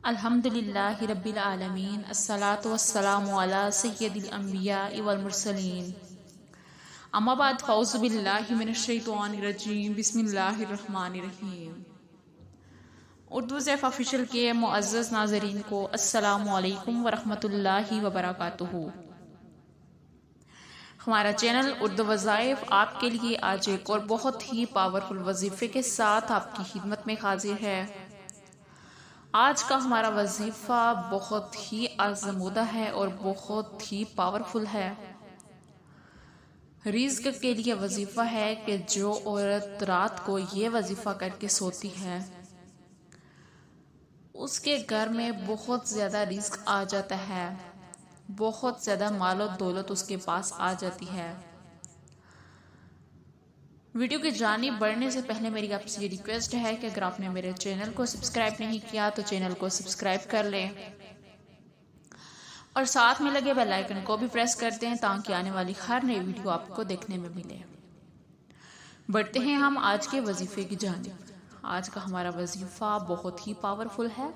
الحمدللہ رب العالمین، الصلاۃ والسلام علی سید الانبیاء والمرسلین، اما بعد، فاعوذ باللہ من الشیطان الرجیم، بسم اللہ الرحمن الرحیم۔ اردو زیف آفیشل کے معزز ناظرین کو السلام علیکم ورحمۃ اللہ وبرکاتہ۔ ہمارا چینل اردو وظائف آپ کے لیے آج ایک اور بہت ہی پاورفل وظیفے کے ساتھ آپ کی خدمت میں حاضر ہے۔ آج کا ہمارا وظیفہ بہت ہی آزمودہ ہے اور بہت ہی پاورفل ہے۔ رزق کے لیے وظیفہ ہے کہ جو عورت رات کو یہ وظیفہ کر کے سوتی ہے اس کے گھر میں بہت زیادہ رزق آ جاتا ہے، بہت زیادہ مال و دولت اس کے پاس آ جاتی ہے۔ ویڈیو کی جانب بڑھنے سے پہلے میری آپ سے یہ ریکویسٹ ہے کہ اگر آپ نے میرے چینل کو سبسکرائب نہیں کیا تو چینل کو سبسکرائب کر لیں اور ساتھ میں لگے بیل آئیکن کو بھی پریس کر دیں تاکہ آنے والی ہر نئی ویڈیو آپ کو دیکھنے میں ملے۔ بڑھتے ہیں ہم آج کے وظیفے کی جانب۔ آج کا ہمارا وظیفہ بہت ہی پاورفل ہے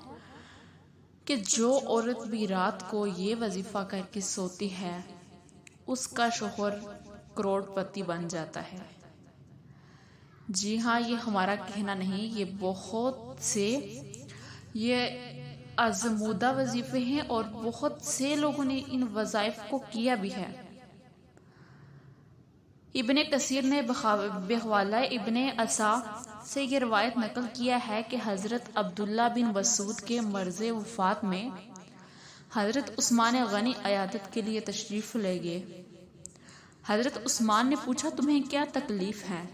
کہ جو عورت بھی رات کو یہ وظیفہ کر کے سوتی ہے اس کا شوہر کروڑ پتی بن جاتا ہے۔ جی ہاں، یہ ہمارا کہنا نہیں، یہ بہت سے آزمودہ وظیفے ہیں اور بہت سے لوگوں نے ان وظائف کو کیا بھی ہے۔ ابن کثیر نے بحوالہ ابن عصا سے یہ روایت نقل کیا ہے کہ حضرت عبداللہ بن مسعود کے مرض وفات میں حضرت عثمان غنی عیادت کے لیے تشریف لے گئے۔ حضرت عثمان نے پوچھا، تمہیں کیا تکلیف ہے؟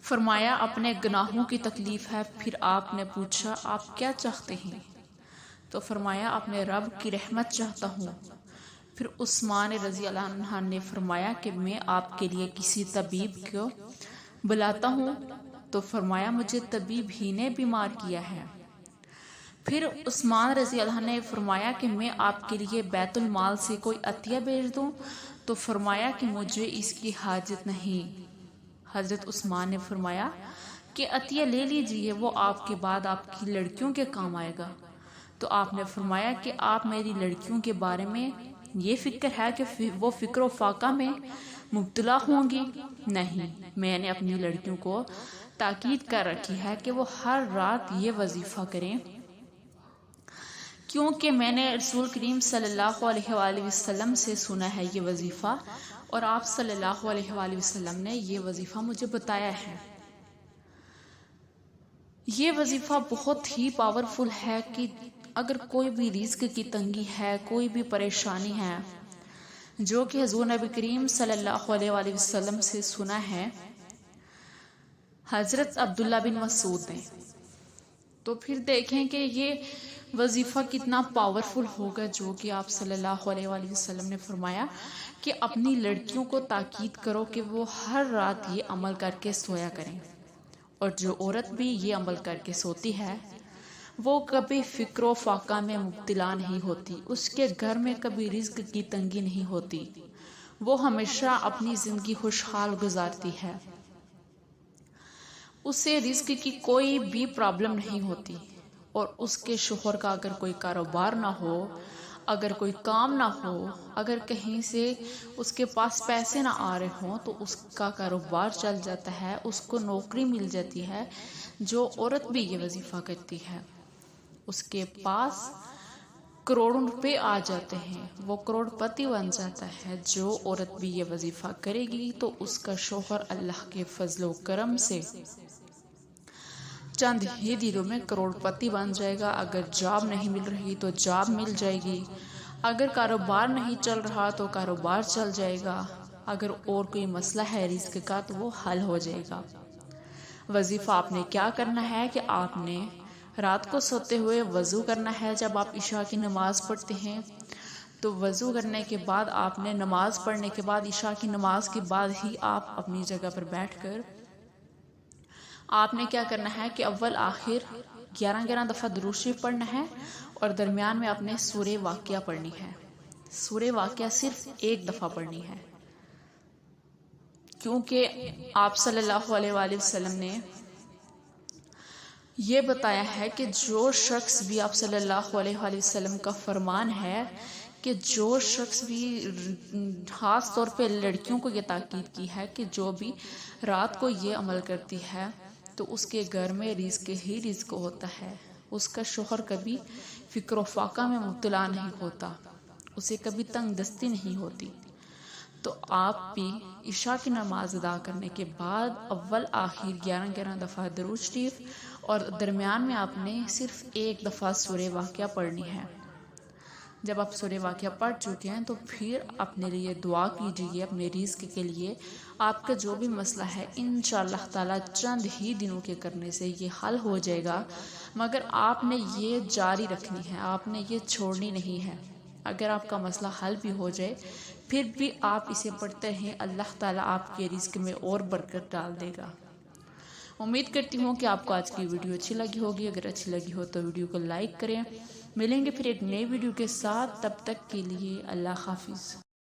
فرمایا، اپنے گناہوں کی تکلیف ہے۔ پھر آپ نے پوچھا، آپ کیا چاہتے ہیں؟ تو فرمایا، اپنے رب کی رحمت چاہتا ہوں۔ پھر عثمان رضی اللہ عنہ نے فرمایا کہ میں آپ کے لیے کسی طبیب کو بلاتا ہوں۔ تو فرمایا، مجھے طبیب ہی نے بیمار کیا ہے۔ پھر عثمان رضی اللہ عنہ نے فرمایا کہ میں آپ کے لیے بیت المال سے کوئی عطیہ بھیج دوں؟ تو فرمایا کہ مجھے اس کی حاجت نہیں۔ حضرت عثمان نے فرمایا کہ عطیہ لے لیجئے، وہ آپ کے بعد آپ کی لڑکیوں کے کام آئے گا۔ تو آپ نے فرمایا کہ آپ میری لڑکیوں کے بارے میں یہ فکر ہے کہ وہ فکر و فاقہ میں مبتلا ہوں گی؟ نہیں، میں نے اپنی لڑکیوں کو تاکید کر رکھی ہے کہ وہ ہر رات یہ وظیفہ کریں، کیونکہ میں نے رسول کریم صلی اللہ علیہ وآلہ وسلم سے سنا ہے یہ وظیفہ، اور آپ صلی اللہ علیہ وآلہ وسلم نے یہ وظیفہ مجھے بتایا ہے۔ یہ وظیفہ بہت ہی پاورفل ہے کہ اگر کوئی بھی رزق کی تنگی ہے، کوئی بھی پریشانی ہے، جو کہ حضور نبی کریم صلی اللہ علیہ وآلہ وسلم سے سنا ہے حضرت عبداللہ بن مسعود نے، تو پھر دیکھیں کہ یہ وظیفہ کتنا پاورفل ہوگا، جو کہ آپ صلی اللہ علیہ وآلہ وسلم نے فرمایا کہ اپنی لڑکیوں کو تاکید کرو کہ وہ ہر رات یہ عمل کر کے سویا کریں، اور جو عورت بھی یہ عمل کر کے سوتی ہے وہ کبھی فکر و فاقہ میں مبتلا نہیں ہوتی، اس کے گھر میں کبھی رزق کی تنگی نہیں ہوتی، وہ ہمیشہ اپنی زندگی خوشحال گزارتی ہے، اسے رزق کی کوئی بھی پرابلم نہیں ہوتی۔ اور اس کے شوہر کا اگر کوئی کاروبار نہ ہو، اگر کوئی کام نہ ہو، اگر کہیں سے اس کے پاس پیسے نہ آ رہے ہوں تو اس کا کاروبار چل جاتا ہے، اس کو نوکری مل جاتی ہے۔ جو عورت بھی یہ وظیفہ کرتی ہے اس کے پاس کروڑوں روپے آ جاتے ہیں، وہ کروڑ پتی بن جاتا ہے۔ جو عورت بھی یہ وظیفہ کرے گی تو اس کا شوہر اللہ کے فضل و کرم سے چند ہی دنوں میں کروڑ پتی بن جائے گا۔ اگر جاب نہیں مل رہی تو جاب مل جائے گی، اگر کاروبار نہیں چل رہا تو کاروبار چل جائے گا، اگر اور کوئی مسئلہ ہے رزق کا تو وہ حل ہو جائے گا۔ وظیفہ آپ نے کیا کرنا ہے کہ آپ نے رات کو سوتے ہوئے وضو کرنا ہے۔ جب آپ عشاء کی نماز پڑھتے ہیں تو وضو کرنے کے بعد آپ نے نماز پڑھنے کے بعد عشاء کی نماز کے بعد ہی آپ اپنی جگہ پر بیٹھ کر آپ نے کیا کرنا ہے کہ اول آخر 11 دفعہ درود شریف پڑھنا ہے، اور درمیان میں اپنے سورہ واقعہ پڑھنی ہے۔ سورہ واقعہ صرف ایک دفعہ پڑھنی ہے، کیونکہ آپ صلی اللہ علیہ وآلہ وسلم نے یہ بتایا ہے کہ جو شخص بھی آپ صلی اللہ علیہ وآلہ وسلم کا فرمان ہے کہ جو شخص بھی خاص طور پہ لڑکیوں کو یہ تاکید کی ہے کہ جو بھی رات کو یہ عمل کرتی ہے تو اس کے گھر میں رزق ہی رزق ہوتا ہے، اس کا شوہر کبھی فکر و فاقہ میں مبتلا نہیں ہوتا، اسے کبھی تنگ دستی نہیں ہوتی۔ تو آپ بھی عشاء کی نماز ادا کرنے کے بعد اول آخر 11 دفعہ درود شریف اور درمیان میں آپ نے صرف ایک دفعہ سورہ واقعہ پڑھنی ہے۔ جب آپ سورہ واقعہ پڑھ چکے ہیں تو پھر اپنے لیے دعا کیجیے، اپنے رزق کے لیے۔ آپ کا جو بھی مسئلہ ہے انشاءاللہ تعالی چند ہی دنوں کے کرنے سے یہ حل ہو جائے گا، مگر آپ نے یہ جاری رکھنی ہے، آپ نے یہ چھوڑنی نہیں ہے۔ اگر آپ کا مسئلہ حل بھی ہو جائے پھر بھی آپ اسے پڑھتے رہیں، اللہ تعالیٰ آپ کے رزق میں اور برکت ڈال دے گا۔ امید کرتی ہوں کہ آپ کو آج کی ویڈیو اچھی لگی ہوگی۔ اگر اچھی لگی ہو تو ویڈیو کو لائک کریں۔ ملیں گے پھر ایک نئے ویڈیو کے ساتھ، تب تک کے لیے اللہ حافظ۔